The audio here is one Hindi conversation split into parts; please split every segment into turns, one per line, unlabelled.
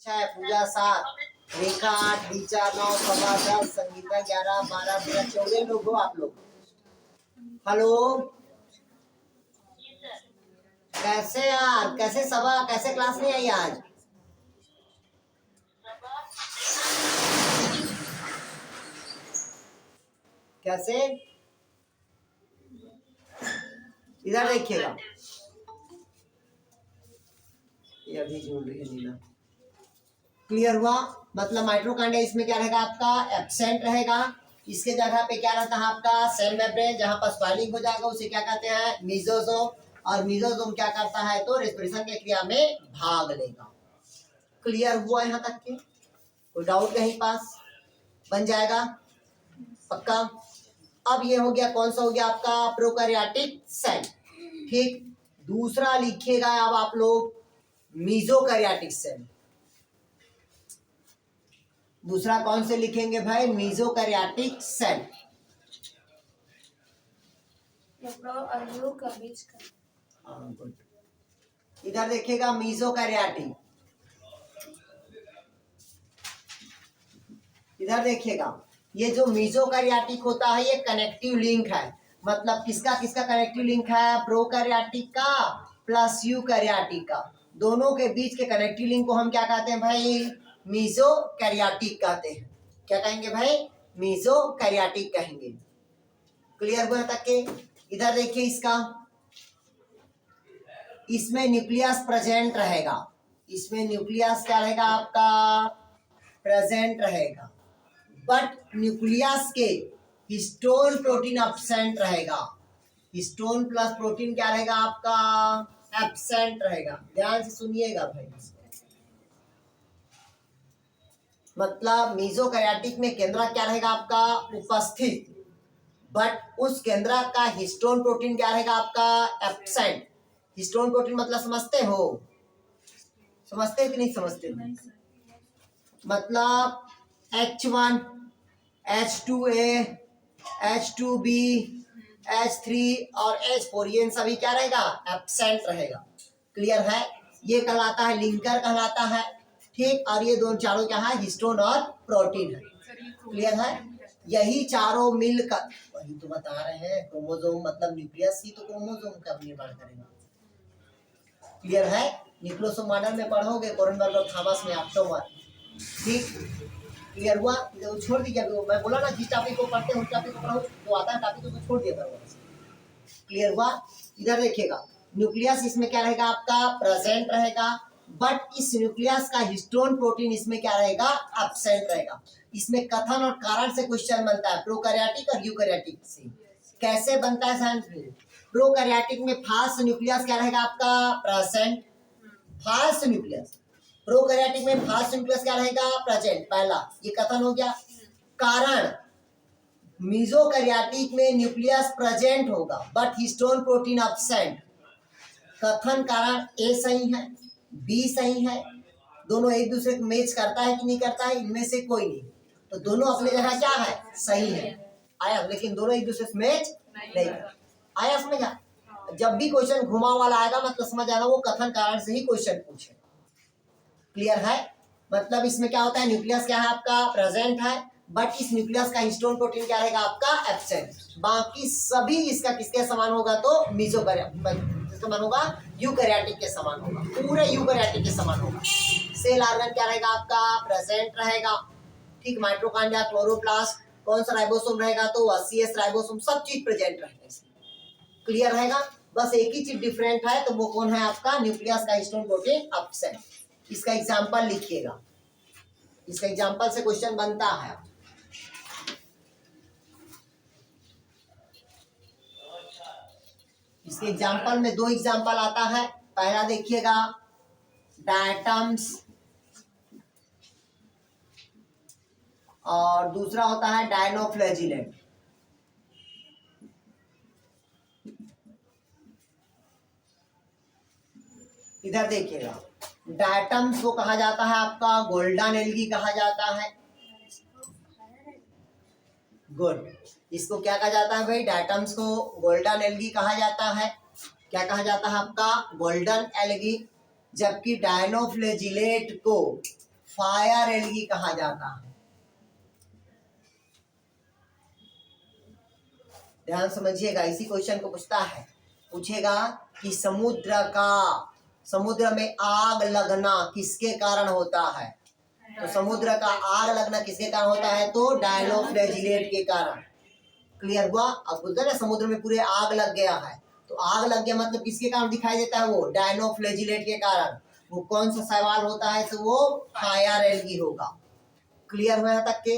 6 पूजा 7 रेखा 8 ऋचा 9 सवा 10 संगीता 11 12 13 14 लोग हो आप लोग। हेलो कैसे यार, कैसे सभा, कैसे क्लास नहीं आई आज? कैसे? इधर देखिएगा, ये अभी जोड़ रही है नीला। क्लियर हुआ? मतलब माइटोकॉन्ड्रिया इसमें क्या रहेगा आपका, एब्सेंट रहेगा। इसके जगह पे क्या रहता है आपका, सेल मेम्ब्रेन, जहां पर स्वेलिंग हो जाएगा उसे क्या कहते हैं, मीजोसोम। और मीजोसोम क्या करता है तो रेस्पिरेशन की क्रिया में भाग लेगा। क्लियर हुआ यहाँ तक के? कोई डाउट कहीं पास? बन जाएगा पक्का? अब ये हो गया, कौन सा हो गया आपका, प्रोकैरियोटिक सेल। ठीक, दूसरा लिखिएगा अब आप लोग मीजोकैरियोटिक सेल। दूसरा कौन से लिखेंगे भाई, मीजोकैरियोटिक सेल। इधर देखिएगा मीजोकैरियोटिक, इधर देखिएगा ये जो मीजोकैरियोटिक होता है ये कनेक्टिव लिंक है। मतलब किसका किसका कनेक्टिव लिंक है, प्रोकैरियोटिक का प्लस यूकैरियोटिक का, दोनों के बीच के कनेक्टिव लिंक को हम क्या कहते हैं भाई, मीजोकैरियोटिक कहते हैं। क्या कहेंगे भाई, मीजोकैरियोटिक कहेंगे। क्लियर हुआ तक के? इधर देखिए इसका, इसमें न्यूक्लियस प्रेजेंट रहेगा, इसमें न्यूक्लियस क्या रहेगा आपका, प्रेजेंट रहेगा। बट न्यूक्लियस के हिस्टोन प्रोटीन एब्सेंट रहेगा। हिस्टोन प्लस प्रोटीन क्या रहेगा आपका, एब्सेंट रहेगा। ध्यान से सुनिएगा भाई, मतलब मीजोकैरियोटिक में केंद्रक क्या रहेगा आपका, उपस्थित, बट उस केंद्रक का हिस्टोन प्रोटीन क्या रहेगा आपका, एब्सेंट। हिस्टोन प्रोटीन मतलब समझते हो, समझते हो कि नहीं समझते? मतलब H1 H2A H2B H3 और H4 ये सभी क्या रहेगा, एब्सेंट रहेगा। क्लियर है? ये कहलाता है लिंकर कहलाता है। ठीक, और ये दोनों चारों क्या है, हिस्टोन और प्रोटीन है। क्लियर है? यही चारों मिलकर, वही तो बता रहे हैं, क्रोमोसोम मतलब न्यूक्लियस ही तो क्रोमोसोम का निर्माण करेगा। क्लियर है? न्यूक्लियोसोम मॉडल में पढ़ोगे, कोरनबर्ग और थॉमस में ऑक्टोबर। ठीक, क्लियर हुआ? तो छोड़ दीजिए, मैं बोला ना जिस टॉपिक को पढ़ते हैं उस टॉपिक को पढ़ो, जो आता है टॉपिक को छोड़ दिया करो। क्लियर हुआ? इधर देखिएगा, न्यूक्लियस इसमें क्या रहेगा आपका, प्रेजेंट रहेगा, बट इस न्यूक्लियस का हिस्टोन प्रोटीन इसमें क्या रहेगा, एब्सेंट रहेगा। इसमें कथन और कारण से क्वेश्चन बनता है, प्रोकैरियोटिक और यूकैरियोटिक से। कैसे बनता है साइंस में? प्रोकैरियोटिक में फास्ट न्यूक्लियस क्या रहेगा आपका, प्रेजेंट, फास्ट न्यूक्लियस। प्रोकैरियोटिक में फास्ट न्यूक्लियस क्या रहेगा, प्रेजेंट। पहला ये कथन हो गया। कारण, मीजोकैरियोटिक में न्यूक्लियस प्रेजेंट होगा बट हिस्टोन प्रोटीन एब्सेंट। कथन कारण ए सही है, बी सही है, दोनों एक दूसरे को मैच करता है कि नहीं करता है, इनमें से कोई नहीं, तो दोनों अपने जगह क्या है, सही है। आया? लेकिन दोनों एक दूसरे से मैच नहीं आया, समझा? जब भी क्वेश्चन घुमा वाला आएगा मतलब समझ आना वो कथन कारण से ही क्वेश्चन पूछे। क्लियर है? मतलब इसमें क्या होता है, न्यूक्लियस क्या है आपका, प्रेजेंट है, बट इस न्यूक्लियस का हिस्टोन प्रोटीन क्या रहेगा आपका, एब्सेंट। बाकी सभी इसका किसके समान होगा तो मीजोकैरियोटिक समान होगा, यूकैरियोटिक के समान होगा, पूरे यूकैरियोटिक के समान होगा। सेल ऑर्गन क्या रहेगा आपका, प्रेजेंट रहेगा। ठीक, माइटोकॉन्ड्रिया, क्लोरोप्लास्ट, कौन सा राइबोसोम रहेगा तो CS राइबोसोम, सब चीज प्रेजेंट रहेगा। क्लियर रहेगा? बस एक ही चीज डिफरेंट है, तो वो कौन है आपका, न्यूक्लियस का हिस्टोन प्रोटीन एब्सेंट। इसका एग्जांपल लिखिएगा, इसका एग्जांपल से क्वेश्चन बनता है। इसके एग्जांपल में दो एग्जांपल आता है। पहला देखिएगा डायटम्स और दूसरा होता है डायनोफ्लैजिलेंट। इधर देखिएगा, डायटम्स को कहा जाता है आपका गोल्डन एल्गी कहा जाता है। गुड, इसको क्या कहा जाता है भाई, डायटम्स को गोल्डन एल्गी कहा जाता है। क्या कहा जाता है आपका, गोल्डन एल्गी। जबकि डायनोफ्लैजिलेट को फायर एल्गी कहा जाता है। ध्यान समझिएगा, इसी क्वेश्चन को पूछेगा कि समुद्र में आग लगना किसके कारण होता है। तो समुद्र का आग लगना किसके कारण होता है, तो डायनोफ्लैजिलेट के कारण। क्लियर हुआ। अब बोलते हैं ना समुद्र में पूरे आग लग गया है, तो आग लग गया मतलब किसके कारण दिखाई देता है, वो डायनोफ्लैजिलेट के कारण। वो कौन सा सवाल होता है, तो वो फायर एल्गी होगा। क्लियर हुआ यहाँ तक के।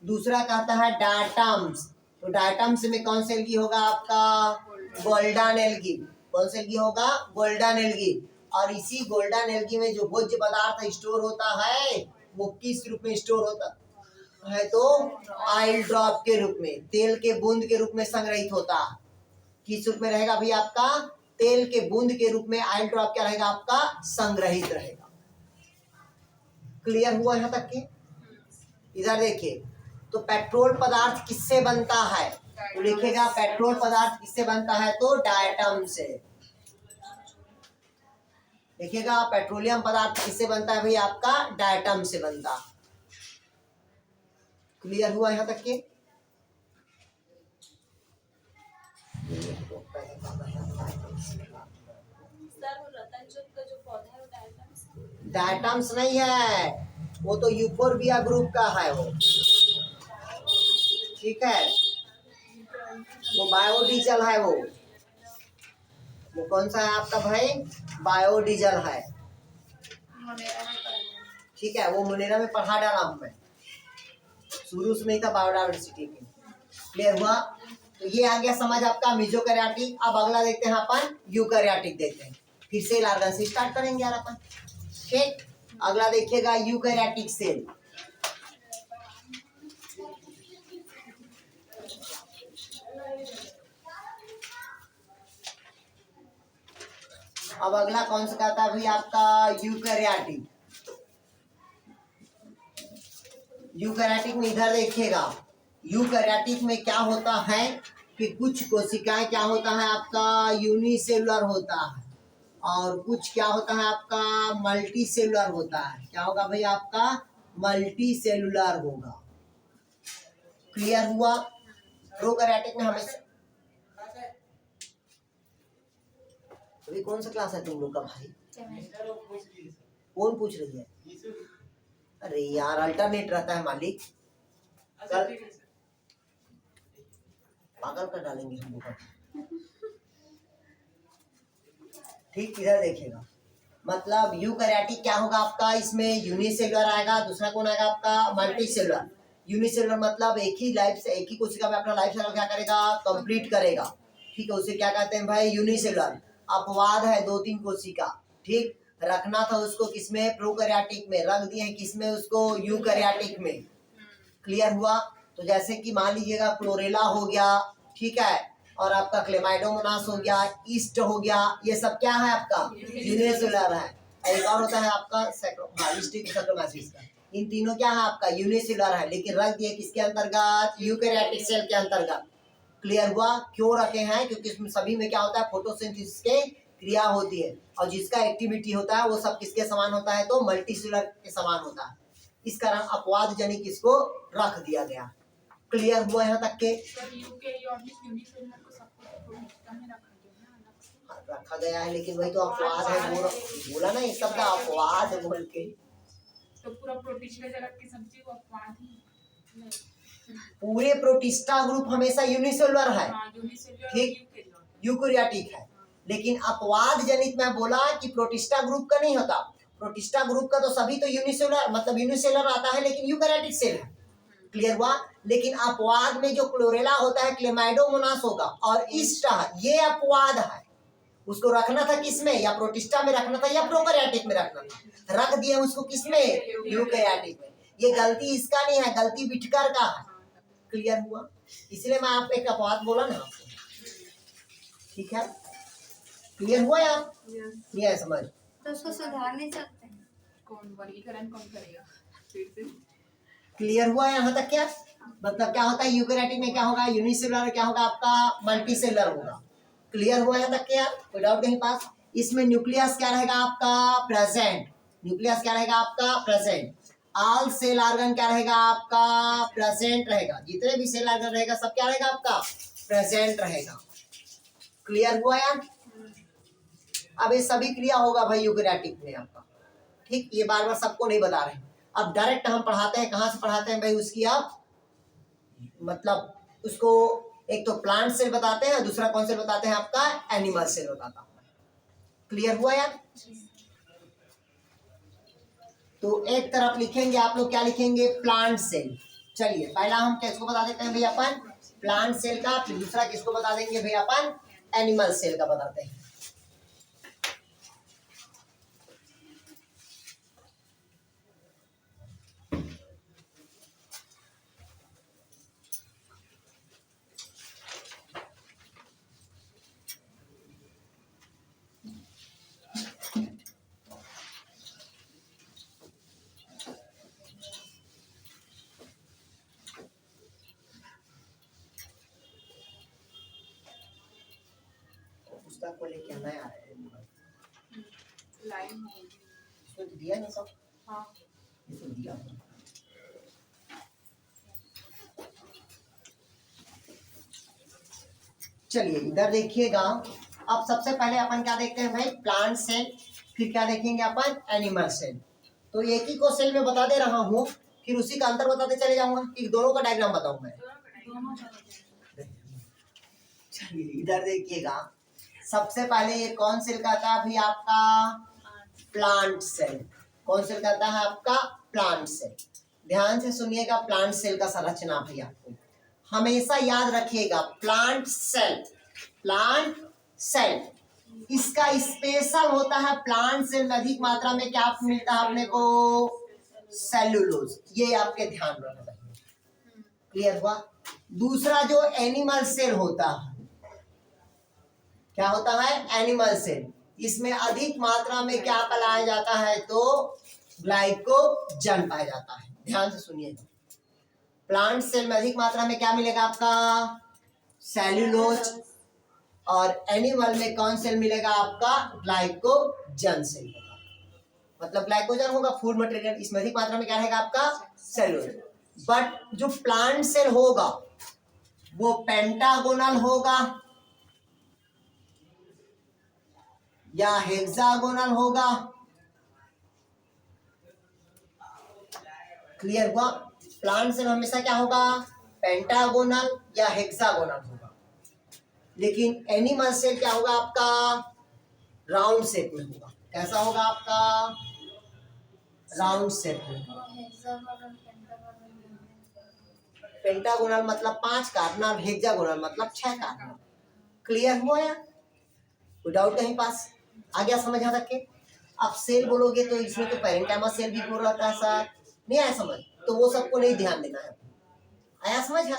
दूसरा कहता है डायटम्स। तो डायटम्स में कौन सा एल्गी होगा आपका, गोल्डन एल्गी। कौन सा एल्गी होगा, गोल्डन एल्गी। और इसी गोल्डन एल्गी में जो भोज्य पदार्थ स्टोर होता है वो किस रूप में स्टोर होता है, तो ऑयल ड्रॉप के रूप में, तेल के बूंद के रूप में संग्रहित होता है। किस रूप में रहेगा भाई आपका, तेल के बूंद के रूप में ऑयल ड्रॉप क्या रहेगा आपका, संग्रहित रहेगा। क्लियर हुआ यहाँ तक के। इधर देखिए, तो पेट्रोल पदार्थ किससे बनता है, तो लिखेगा पेट्रोल पदार्थ किससे बनता है, तो डायटम से। देखिएगा पेट्रोलियम पदार्थ किससे बनता है भाई आपका, डायटम से बनता है। क्लियर हुआ यहाँ तक के। डायटम्स नहीं है, वो तो यूफोर्बिया ग्रुप का है वो, ठीक है। वो बायोडीजल है, वो कौन सा है आपका भाई, बायोडीजल है, ठीक है। वो मुनेरा में पढ़ा डाला हूं मैं, शुरू से नहीं था बायोडाइवर्सिटी में। क्लियर हुआ। तो ये आ गया समझ आपका मेसोकैरियोटिक। अब अगला देखते हैं अपन यूकैरियोटिक देखते हैं। फिर सेल ऑर्गन से स्टार्ट करेंगे यार अपन, ठीक। अगला देखिएगा यूकैरियोटिक सेल। अब अगला कौन सा कहता है भाई आपका, यूकैरियोटिक। यूकैरियोटिक में इधर देखिएगा, यूकैरियोटिक में क्या होता है कि कुछ कोशिकाएं क्या होता है आपका, यूनिसेलुलर होता है, और कुछ क्या होता है आपका, मल्टी सेलुलर होता है। क्या होगा भाई आपका, मल्टी सेलुलर होगा। क्लियर हुआ। प्रोकैरियोटिक में हमेशा, अभी कौन सा क्लास है तुम लोग का भाई, कौन पूछ रही है, अरे यार अल्टरनेट रहता है मालिक, कल पागल कर डालेंगे हम लोग। ठीक, इधर देखिएगा, मतलब यूकैरियोटिक क्या होगा आपका, इसमें यूनिसेलुलर आएगा, दूसरा कौन आएगा आपका, मल्टी सेलुलर। यूनिसेलुलर मतलब एक ही लाइफ से, एक ही कोशिका में अपना लाइफ साइकिल क्या करेगा, कंप्लीट करेगा, ठीक है। उसे क्या कहते हैं भाई, यूनिसेलुलर। अपवाद है 2-3 कोशिका, ठीक। रखना था उसको किसमें, प्रोकैरियोटिक में, रख दिए किसमें उसको, यूकैरियोटिक में। क्लियर हुआ। तो जैसे कि मान लीजिएगा क्लोरेला हो गया, ठीक है, और आपका क्लेमाइडोमोनास हो गया, ईस्ट हो गया, ये सब क्या है आपका, यूनिसेलुलर है। एक और होता है आपका सैक्रोमाइसिस का। इन तीनों क्या है आपका, यूनिसेलुलर है, लेकिन रख दिए किसके अंतर्गत, यूकैरियोटिक सेल के अंतर्गत। क्लियर हुआ। क्यों रखे हैं, क्योंकि इसमें सभी में क्या होता है, फोटोसिंथेसिस के क्रिया होती है, और जिसका एक्टिविटी होता है वो सब किसके समान होता है, तो मल्टीसेलुलर के समान होता है। इस कारण अपवाद जनिक इसको रख दिया गया। क्लियर हुआ यहाँ तक के। रखा गया है, लेकिन वही तो अपवाद है, बोला ना इस सब का अपवाद बोल के,
तो पूरा प्रोटिस्टा जगत की सब्जी वो अपवाद ही।
पूरे प्रोटिस्टा ग्रुप हमेशा यूनिसेलुलर है,
ठीक,
यूकैरियोटिक है। लेकिन अपवाद जनित मैं बोला कि प्रोटिस्टा ग्रुप का नहीं होता, प्रोटिस्टा ग्रुप का तो सभी तो यूनिसेलुलर, मतलब यूनिसेलुलर आता है, लेकिन यूकैरियोटिक सेल है। क्लियर हुआ। लेकिन अपवाद में जो क्लोरेला होता है, क्लेमाइडोमोनास होगा, और ईस्ट ये अपवाद है। उसको रखना था किसमें, या प्रोटिस्टा में रखना था या प्रोकैरियोटिक में रखना था, रख दिया उसको किसमें, यूकैरियोटिक में। ये गलती इसका नहीं है, गलती विटकर का है। क्लियर हुआ। इसलिए मैं आप एक अपवाद बोला ना आपको, ठीक है। क्लियर हुआ यार, ये समझ।
तो उसको सुधार नहीं सकते,
कौन वर्गीकरण कौन करेगा फिर से।
क्लियर हुआ यहाँ तक क्या, मतलब क्या होता है यूकैरियोटिक में क्या होगा, यूनिसेलुलर क्या होगा आपका, मल्टीसेलुलर होगा। क्लियर हुआ यहाँ तक क्या, कोई डाउट कहीं पास। इसमें न्यूक्लियस क्या रहेगा आपका, प्रेजेंट। न्यूक्लियस क्या रहेगा आपका, प्रेजेंट। ऑल सेल ऑर्गन क्या रहेगा आपका, प्रेजेंट रहेगा। जितने भी सेल ऑर्गन रहेगा सब क्या रहेगा आपका, प्रेजेंट रहेगा। क्लियर हुआ यार। अब ये सभी क्रिया होगा भाई यूकेरियोटिक में आपका, ठीक। ये बार बार सबको नहीं बता रहे। अब डायरेक्ट हम पढ़ाते हैं, कहाँ से पढ़ाते हैं भाई, उसकी आप मतलब उसको एक तो प्लांट सेल बताते हैं, दूसरा कौन सेल बताते हैं आपका, एनिमल सेल बताता हूं। क्लियर हुआ यार। तो एक तरफ लिखेंगे आप लोग, क्या लिखेंगे, प्लांट सेल। चलिए पहला हम किसको बता देते हैं भैया अपन, प्लांट सेल का। फिर दूसरा किसको बता देंगे भैया अपन, एनिमल सेल का बताते हैं। पुस्तक को लेके आना है,
लाइन होगी।
इसमें तो दिया नहीं सब,
हाँ
इसमें दिया। चलिए इधर देखिएगा। अब सबसे पहले अपन क्या देखते हैं भाई, प्लांट सेल। फिर क्या देखेंगे अपन, एनिमल सेल। तो एक ही को सेल में बता दे रहा हूँ, फिर उसी का अंतर बताते चले जाऊंगा कि दोनों का डायग्राम बताऊं मैं।
दोनों
चलिए इधर देखिएगा। सबसे पहले ये कौन सेल कहता है अभी आपका, प्लांट सेल। कौन सेल कहता है आपका, प्लांट सेल। ध्यान से सुनिएगा, प्लांट सेल का संरचना भी आपको हमेशा याद रखिएगा। प्लांट सेल, प्लांट सेल, इसका स्पेशल होता है, प्लांट सेल में अधिक मात्रा में क्या मिलता है अपने को, सेलुलोज। ये आपके ध्यान रखना चाहिए। क्लियर हुआ। दूसरा जो एनिमल सेल होता है, क्या होता है, एनिमल सेल, इसमें अधिक मात्रा में क्या पाया जाता है, तो ग्लाइकोजन पाया जाता है। ध्यान से सुनिएगा, प्लांट सेल में अधिक मात्रा में क्या मिलेगा आपका, सेल्यूलोज, और एनिमल में कौन सेल मिलेगा आपका, ग्लाइकोजन सेल होगा। मतलब ग्लाइकोजन होगा फूड मटेरियल, इसमें अधिक मात्रा में क्या रहेगा आपका, सेल्यूलोज। बट जो प्लांट सेल होगा वो पेंटागोनल होगा या हेक्सागोनल होगा। क्लियर हुआ। प्लांट सेल हमेशा क्या होगा, पेंटागोनल या हेक्सागोनल होगा। लेकिन एनिमल सेल क्या होगा आपका, राउंड शेप में होगा। कैसा होगा आपका, राउंड शेप में। पेंटागोनल मतलब 5 कार्बन, हेक्सागोनल मतलब 6 कार्बन। क्लियर हुआ या, कोई डाउट कहीं पास, आ गया समझ यहाँ तक के। आप सेल बोलोगे तो इसमें तो पैरेंकाइमा सेल भी बोल रहता है सर, नहीं आया समझ, तो वो सबको नहीं ध्यान देना है। आया समझ है।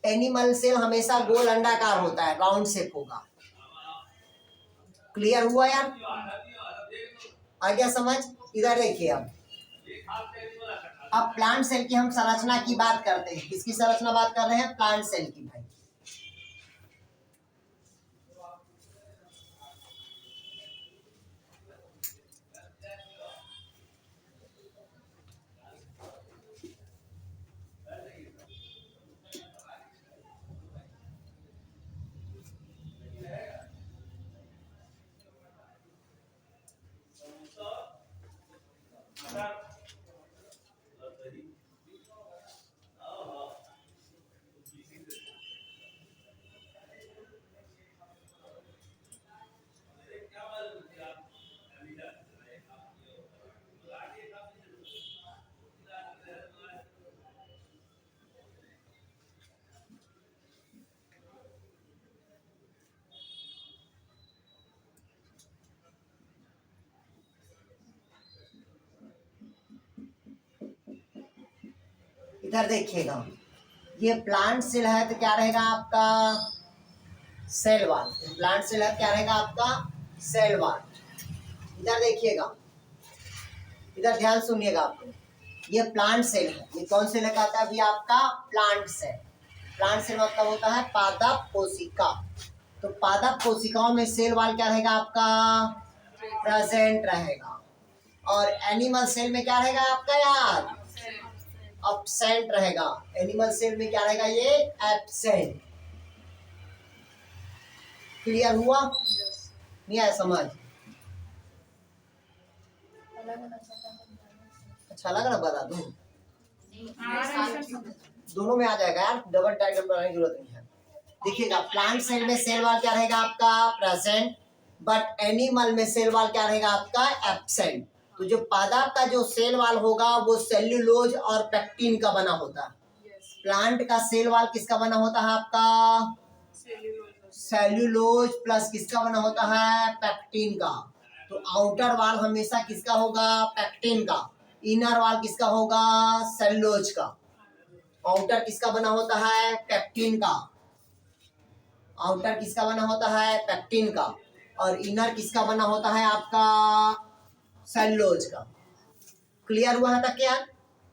एनिमल सेल हमेशा गोल अंडाकार होता है, राउंड शेप होगा। क्लियर हुआ यार, आ गया समझ। इधर देखिए, अब प्लांट सेल की हम संरचना की बात करते हैं। किसकी संरचना बात कर रहे हैं, प्लांट सेल की भाई। इधर देखिएगा, ये प्लांट सेल है तो क्या रहेगा आपका, सेल वॉल। प्लांट सेल है क्या रहेगा आपका, सेल वॉल। इधर देखिएगा, इधर ध्यान सुनिएगा आप लोग। ये प्लांट सेल है, ये कौन सेल कहता है अभी आपका, प्लांट सेल। प्लांट सेल मतलब होता है पादप कोशिका। तो पादप कोशिकाओं में सेल वॉल क्या रहेगा आपका, प्रेजेंट रहेगा। और एनिमल सेल में क्या रहेगा आपका यार, एब्सेंट रहेगा। एनिमल सेल में क्या रहेगा, ये एब्सेंट। क्लियर हुआ, नहीं आया समझ? अच्छा लगा ना, बता दूं? दोनों में आ जाएगा यार, डबल डायग्राम बनाने की जरूरत नहीं है। देखिएगा, प्लांट सेल में सेल वॉल क्या रहेगा आपका, प्रेजेंट, बट एनिमल में सेल वॉल क्या रहेगा आपका, एब्सेंट। तो जो पादप का जो सेल वॉल होगा वो सेल्यूलोज और पेक्टिन का बना होता है। प्लांट का सेल वॉल किसका बना होता है आपका, सेल्यूलोज प्लस किसका बना होता है, पेक्टिन का। तो आउटर वॉल हमेशा किसका होगा, पेक्टिन का। इनर वॉल किसका होगा, सेल्यूलोज का। आउटर किसका बना होता है, पेक्टिन का। आउटर किसका बना होता है, पेक्टिन का। और इनर किसका बना होता है आपका, सेल्यूलोज का। क्लियर हुआ है तक क्या?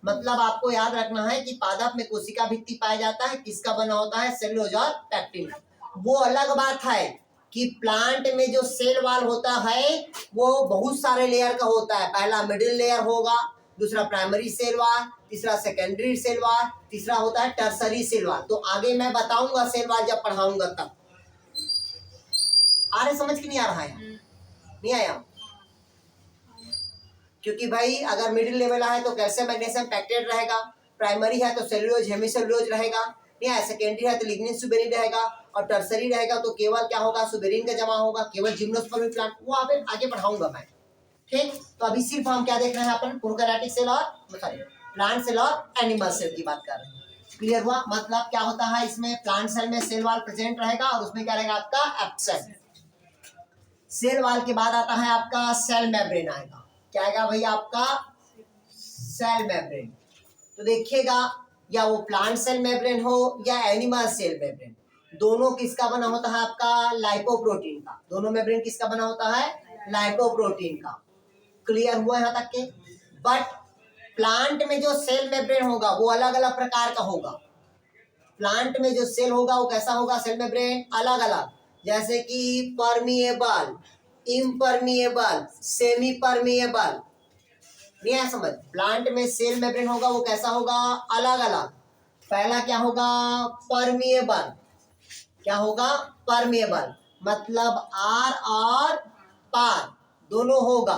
मतलब आपको याद रखना है कि पादप में कोशिका भित्ति पाया जाता है, किसका बना होता है, सेल्यूलोज और पेक्टिन। वो अलग बात है कि प्लांट में जो सेल वॉल होता है वो बहुत सारे लेयर का होता है। पहला मिडिल लेयर होगा, दूसरा प्राइमरी सेल वॉल, तीसरा सेकेंडरी सेल वॉल, तीसरा होता है टर्सरी सेल वॉल। तो आगे मैं बताऊंगा सेल वॉल जब पढ़ाऊंगा तब। आ रहे समझ कि नहीं आ रहा है, नहीं आया? क्योंकि भाई अगर मिडिल लेवल है तो कैल्शियम मैग्नीशियम पैक्टेट रहेगा, प्राइमरी है तो सेल्यूलोज हेमिसेल्यूलोज रहेगा, नहीं है? सेकेंडरी है तो लिग्निन सुबेरिन रहेगा, और टर्सरी रहेगा तो केवल क्या होगा, सुबेरिन का जमा होगा, केवल जिम्नोस्पर्मिक प्लांट। वो आगे पढ़ाऊंगा मैं, ठीक? तो अभी सिर्फ हम क्या देख रहे हैं अपन, प्रोकैरियोटिक सेल और सॉरी प्लांट सेल और एनिमल सेल की बात कर रहे हैं। क्लियर हुआ? मतलब क्या होता है इसमें, प्लांट सेल में सेल वॉल प्रेजेंट रहेगा और उसमें क्या रहेगा आपका, एब्सेंट। सेल वॉल के बाद आता है आपका सेल मेम्ब्रेन आएगा। क्या आएगा भैया आपका, सेल मेम्ब्रेन। तो देखिएगा, या वो प्लांट सेल मेम्ब्रेन हो या एनिमल सेल मेम्ब्रेन, दोनों किसका बना होता है आपका, लाइपोप्रोटीन का। दोनों मेम्ब्रेन किसका बना होता है, लाइपोप्रोटीन का। क्लियर हुआ यहाँ तक के? बट प्लांट में जो सेल मेम्ब्रेन होगा वो अलग अलग प्रकार का होगा। प्लांट में जो सेल होगा वो कैसा होगा, सेल मेम्ब्रेन अलग अलग, जैसे कि परमिएबल, इम्परमिएबल, सेमी परमिएबल। नहीं है समझ? प्लांट में सेल मेम्ब्रेन होगा वो कैसा होगा, अलग अलग। पहला क्या होगा, परमिएबल। क्या होगा, परमिएबल, मतलब आर और पार दोनों होगा।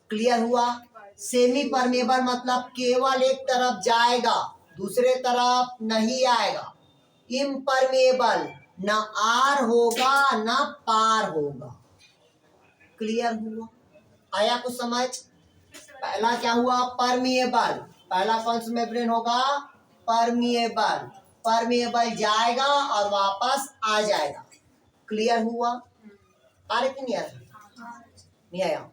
क्लियर हुआ? सेमी परमेबल मतलब केवल एक तरफ जाएगा, दूसरे तरफ नहीं आएगा। इम्परमेबल, ना आर होगा ना पार होगा। क्लियर हुआ? आया कुछ समझ? पहला क्या हुआ, परमिएबल। पहला कौन सा मेम्ब्रेन होगा, परमिएबल। परमिएबल जाएगा और वापस आ जाएगा। क्लियर हुआ? आ रहे कि नहीं आ रहे? नहीं आया।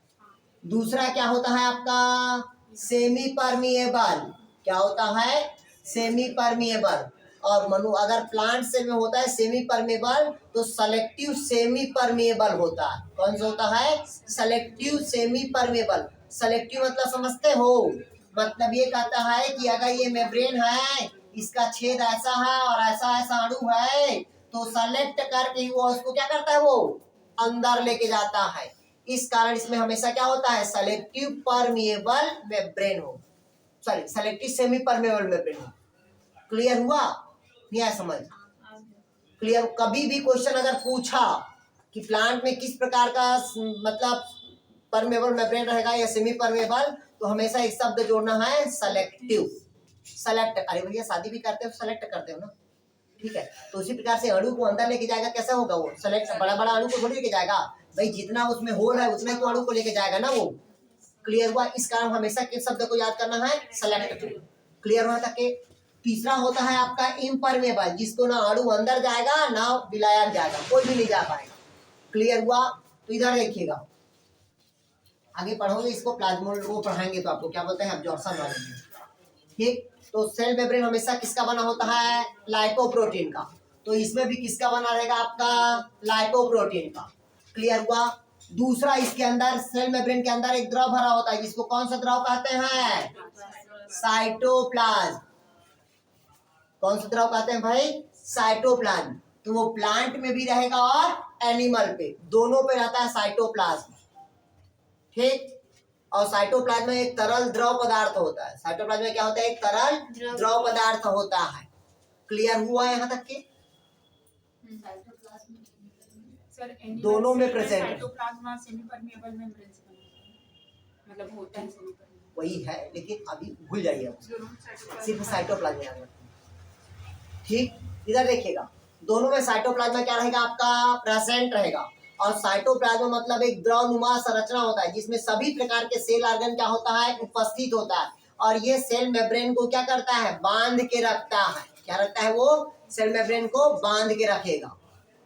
दूसरा क्या होता है आपका, सेमी परमिएबल। क्या होता है, सेमी परमिएबल। और मनु अगर प्लांट सेल में होता है सेमी परमिएबल तो सेलेक्टिव सेमी परमिएबल होता है। कौन सा होता है, सेलेक्टिव सेमी परमिएबल। सेलेक्टिव मतलब समझते हो, मतलब ये कहता है कि अगर ये मेम्ब्रेन है, इसका छेद ऐसा है और ऐसा ऐसा अणु है, तो सेलेक्ट करके वो उसको क्या करता है, वो अंदर लेके जाता है। इस कारण इसमें हमेशा क्या होता है, सेलेक्टिव परमिएबल मेम्ब्रेन हो, sorry selective semi permeable membrane हो। क्लियर हुआ? नहीं आया समझ? क्लियर? कभी भी क्वेश्चन अगर पूछा कि प्लांट में किस प्रकार का मतलब परमेबल मेम्ब्रेन रहेगा या सेमी परमेबल, तो हमेशा एक शब्द जोड़ना है, सेलेक्टिव। सेलेक्ट, अरे भैया शादी भी करते हो सेलेक्ट करते हो ना, ठीक है? तो उसी प्रकार से अणु को अंदर लेके जाएगा, कैसा होगा वो, सेलेक्ट। बड़ा बड़ा अणु को थोड़ी लेके जाएगा भाई, जितना उसमें होल है उतना ही तो अणु को लेके जाएगा ना वो। क्लियर हुआ? इस कारण हमेशा किस शब्द को याद करना है, सेलेक्ट। क्लियर हुआ तक के? तीसरा होता है आपका इम्परमेबल, जिसको ना अणु अंदर जाएगा ना विलायक जाएगा, कोई भी नहीं जा पाएगा। क्लियर हुआ? तो इधर देखिएगा, आगे पढ़ोगे इसको प्लाज्मोल वो पढ़ाएंगे तो आपको क्या बोलते हैं, अब्जॉर्प्शन वाले। ठीक? तो सेल मेम्ब्रेन हमेशा किसका बना होता है, लाइपोप्रोटीन का। तो इसमें भी किसका बना रहेगा आपका, लाइपोप्रोटीन का। क्लियर हुआ? दूसरा, इसके अंदर सेल मेम्ब्रेन के अंदर एक द्रव भरा होता है, जिसको कौन सा द्रव कहते हैं, साइटोप्लाज्म। कौन सा द्रव कहते हैं भाई, साइटोप्लाज्म। तो वो प्लांट में भी रहेगा और एनिमल पे, दोनों पे रहता है साइटोप्लाज्म। ठीक? और साइटोप्लाज्म एक तरल द्रव पदार्थ होता है। साइटोप्लाज्म में क्या होता है? एक तरल द्रव पदार्थ होता है। क्लियर हुआ यहाँ तक के?
सर
दोनों में present है।
साइटोप्लाज्म सेमी परमेबल मेम्ब्रेन से बना होता है। मतलब होता है सेमी परमेबल।
वही है, लेकिन अभी भूल जाइए आप, सिर्फ साइटोप्लाज्म याद रखना। ठीक, इधर देखिएगा, दोनों में साइटोप्लाज्म क्या रहेगा? आपका प्रेजेंट रहेगा। और साइटोप्लाज्म मतलब एक द्रवनुमा संरचना होता है जिसमें सभी प्रकार के सेल ऑर्गन क्या होता है? उपस्थित होता है। और ये सेल मेम्ब्रेन को क्या करता है? बांध के रखता है। क्या रखता है? वो सेल मेम्ब्रेन को बांध के रखेगा।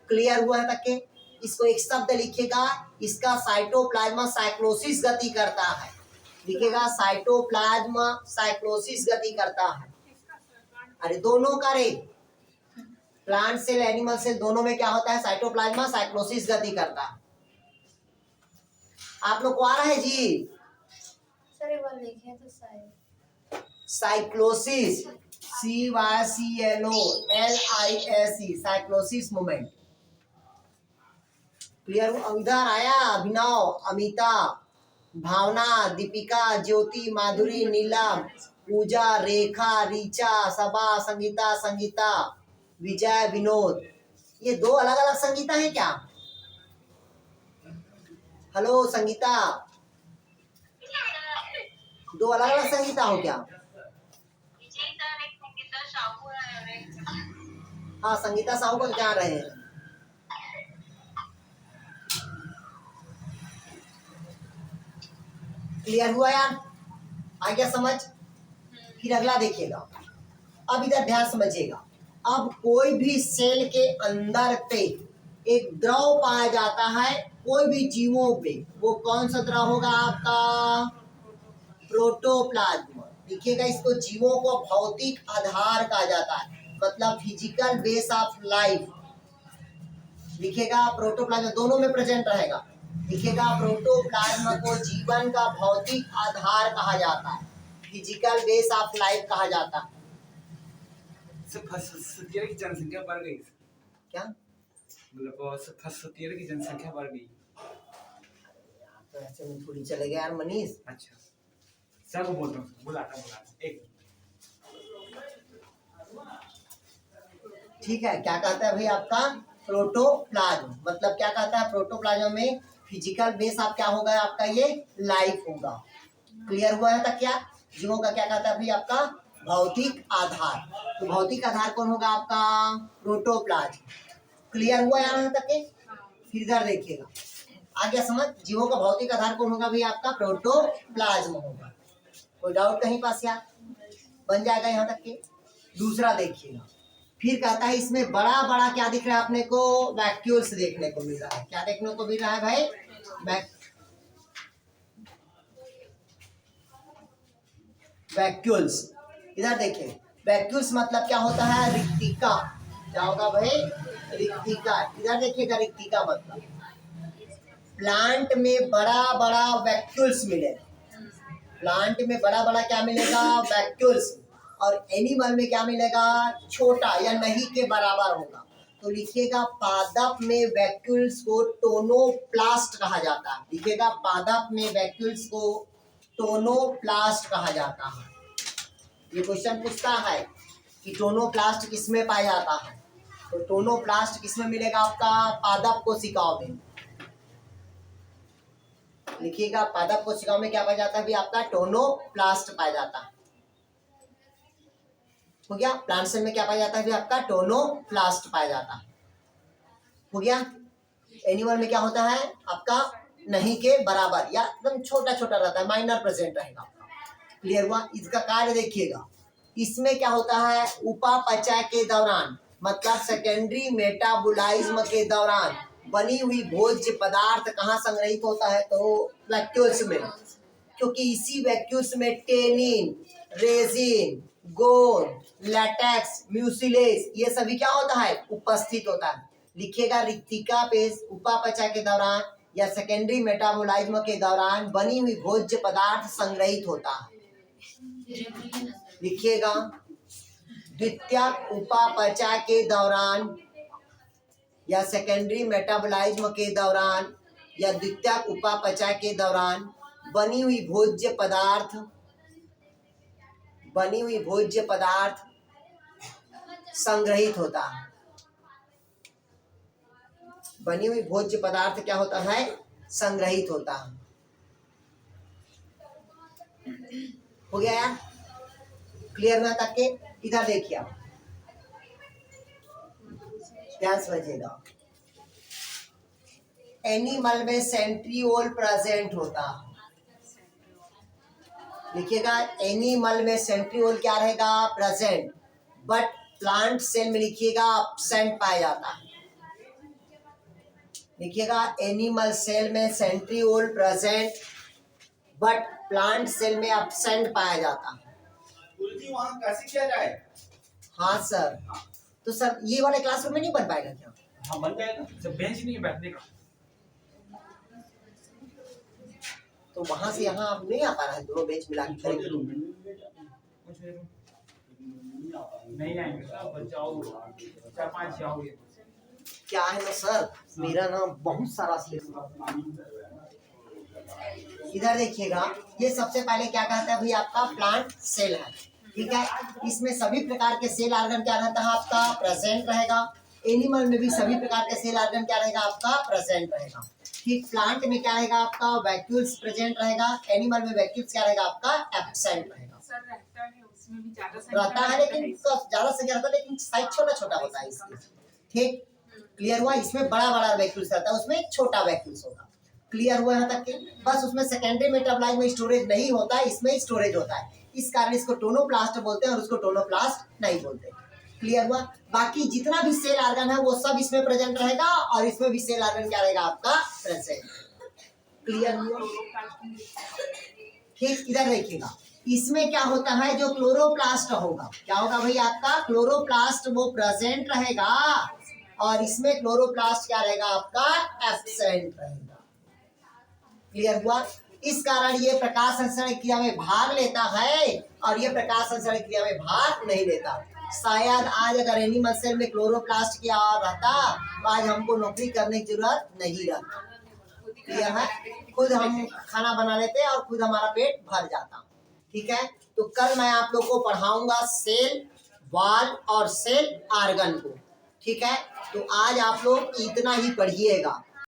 क्लियर हुआ है तक के? इसको एक शब्द लिखिएगा, इसका साइटोप्लाज्म साइक्लोसिस गति करता है। लिखिएगा, साइटोप्लाज्म साइक्लोसिस गति करता है। अरे दोनों का रे, प्लांट सेल एनिमल सेल दोनों में क्या होता है? साइटोप्लाज्म साइक्लोसिस गति करता है। आप लोग को आ रहा है जी?
सर एक बार लिखे तो शायद
cyclosis, CYCLOLIS, cyclosis movement. Clear? इधर आया अभिनव, अमिता, भावना, दीपिका, ज्योति, माधुरी, नीलम, पूजा, रेखा, रीचा, सबा, संगीता, संगीता, विजय, विनोद। ये दो अलग अलग संगीता है क्या? हेलो संगीता, दो अलग अलग संगीता हो क्या? हाँ, संगीता साहू को क्या रहे हैं? क्लियर हुआ यार? आ गया समझ? फिर अगला देखिएगा। अब इधर ध्यान समझिएगा। अब कोई भी सेल के अंदर पे एक द्रव पाया जाता है, कोई भी जीवों पे, वो कौन सा द्रव होगा? आपका प्रोटोप्लाज्म। देखिएगा, इसको जीवों को भौतिक आधार कहा जाता है, मतलब फिजिकल बेस ऑफ लाइफ। लिखिएगा, प्रोटोप्लाज्म दोनों में प्रेजेंट रहेगा। लिखिएगा, प्रोटोप्लाज्म को जीवन का भौतिक आधार कहा जाता है, फिजिकल बेस ऑफ लाइफ कहा जाता है।
सतियर की जनसंख्या बढ़ गई।
क्या
मतलब सतियर की जनसंख्या बढ़ गई।
तो ऐसे में थोड़ी चलेगा यार मनीष।
अच्छा, सब बोल रहा हूँ, बुलाता एक।
ठीक है, क्या कहता है भाई आपका? प्रोटोप्लाज्म मतलब क्या कहता है? प्रोटोप्लाज्म में फिजिकल बेस आप क्या होगा? आपका ये लाइफ होगा। क्लियर हुआ है तक? क्या जीवों का क्या कहता है भाई? आपका भौतिक आधार। तो भौतिक आधार कौन होगा? आपका प्रोटोप्लाज्म। क्लियर हुआ यहाँ तक के? फिर इधर देखिएगा, आ गया समझ? जीवों का भौतिक आधार कौन होगा भाई? आपका प्रोटोप्लाज्म होगा। कोई डाउट कहीं पास? यार बन जाएगा यहाँ तक के। दूसरा देखिएगा, फिर कहता है इसमें बड़ा बड़ा क्या दिख रहा है अपने को? वैक्यूल्स देखने को मिल रहा है। क्या देखने को मिल रहा है भाई? वैक्यूल्स। इधर देखिए, वैक्यूल्स मतलब क्या होता है? रिक्तिका। क्या होगा भाई? रिक्तिका। इधर देखिएगा, रिक्तिका मतलब प्लांट में बड़ा बड़ा वैक्यूल्स मिलेगा। प्लांट में बड़ा बड़ा क्या मिलेगा? वैक्यूल्स। और एनिमल में क्या मिलेगा? छोटा या नहीं के बराबर होगा। तो लिखिएगा, पादप में वैक्यूल्स को टोनोप्लास्ट कहा जाता है। लिखिएगा, पादप में वैक्यूल्स को टोनोप्लास्ट कहा जाता है। ये क्वेश्चन पूछता है कि टोनोप्लास्ट किसमें पाया जाता है? तो टोनोप्लास्ट किसमें मिलेगा? आपका पादप कोशिकाओं में। लिखिएगा, पादप कोशिकाओं में क्या पाया जाता है? आपका टोनोप्लास्ट पाया जाता है। हो गया। प्लांट सेल में क्या पाया जाता है? आपका टोनोप्लास्ट पाया जाता है। हो गया। एनिमल में क्या होता है? आपका नहीं के बराबर या एकदम छोटा छोटा रहता है, माइनर प्रेजेंट रहेगा। क्लियर हुआ? इसका कार्य देखिएगा, इसमें क्या होता है? उपापचय के दौरान मतलब सेकेंडरी मेटाबोलाइज्म के दौरान बनी हुई भोज्य पदार्थ कहाँ संग्रहित होता है? तो वैक्यूल्स में। क्योंकि इसी वैक्यूल्स में टेनिन, रेजिन, गोंद, लैटेक्स, म्यूसिलेज ये सभी क्या होता है? उपस्थित होता है। लिखिएगा, रिक्तिका पे उपापचय के दौरान या सेकेंडरी मेटाबोलाइज्म के दौरान बनी हुई भोज्य पदार्थ संग्रहित होता है। लिखिएगा, द्वितीयक उपापचय के दौरान या सेकेंडरी मेटाबोलाइज्म के दौरान या द्वितीयक उपापचय के दौरान बनी हुई भोज्य पदार्थ संग्रहित होता है। बनी हुई भोज्य पदार्थ क्या होता है? संग्रहित होता है। हो गया यार? क्लियर ना तक के? इधर देखिए आप, ध्यान समझिएगा। एनिमल में सेंट्रियोल प्रेजेंट होता है। लिखिएगा, एनिमल में सेंट्रियोल क्या रहेगा? प्रेजेंट। बट प्लांट सेल में लिखिएगा एब्सेंट पाया जाता है। लिखिएगा, एनिमल सेल में centriole present but plant cell में एब्सेंट पाया जाता है।
गुरुजी वहाँ कैसे किया जाए?
हाँ सर। तो सर ये वाले क्लासरूम में नहीं बन पाएगा क्या?
हाँ बन जाएगा, जब बेंच नहीं है बैठने का।
तो वहां से यहाँ आप नहीं आ पा रहा है, दोनों बेंच मिला के
छोटे रूम में
नहीं आएंगे सब, बचाओ 4-5 जाओगे।
क्या है ना सर, मेरा ना बहुत सारा इधर देखिएगा, ये सबसे पहले क्या कहता है भाई? आपका प्लांट सेल है, ठीक है। इसमें सभी प्रकार के सेल ऑर्गन क्या रहता है? आपका प्रेजेंट रहेगा। एनिमल में भी सभी प्रकार के सेल ऑर्गन क्या रहेगा? आपका प्रेजेंट रहेगा। ठीक, प्लांट में क्या रहेगा? आपका वैक्यूल्स प्रेजेंट रहेगा। एनिमल में वैक्यूल्स क्या रहेगा? आपका एब्सेंट रहेगा।
सर रहता है, उसमें भी ज्यादा संख्या
रहता है लेकिन ज्यादा संख्या रहता है, लेकिन साइज छोटा छोटा होता है इसकी। ठीक, क्लियर हुआ? इसमें बड़ा बड़ा वैक्यूल्स रहता है, उसमें छोटा वैक्यूल्स होगा। क्लियर हुआ यहाँ तक के? बस उसमें सेकेंडरी मेटाबोलाइट में स्टोरेज नहीं होता है, इसमें स्टोरेज होता है। इस कारण इसको टोनोप्लास्ट बोलते हैं और उसको टोनोप्लास्ट नहीं बोलते। क्लियर हुआ? बाकी जितना भी सेल ऑर्गन है वो सब इसमें प्रेजेंट रहेगा और इसमें भी सेल ऑर्गन क्या रहेगा? आपका प्रेजेंट। क्लियर हुआ? ठीक, इधर देखिएगा, इसमें क्या होता है? जो क्लोरोप्लास्ट होगा, क्या होगा भाई? आपका क्लोरोप्लास्ट वो प्रेजेंट रहेगा और इसमें क्लोरोप्लास्ट क्या रहेगा? आपका एब्सेंट रहेगा। क्लियर हुआ? इस कारण ये प्रकाश संश्लेषण क्रिया में भाग लेता है और ये प्रकाश संश्लेषण क्रिया में भाग नहीं लेता। शायद आज अगर एनिमल सेल में क्लोरोप्लास्ट की रहता तो आज हमको नौकरी करने की जरूरत नहीं रहता। क्लियर है? खुद हम खाना बना लेते और खुद हमारा पेट भर जाता। ठीक है, तो कल मैं आप लोग को पढ़ाऊंगा सेल वॉल और सेल ऑर्गन को। ठीक है, तो आज आप लोग इतना ही पढ़िएगा।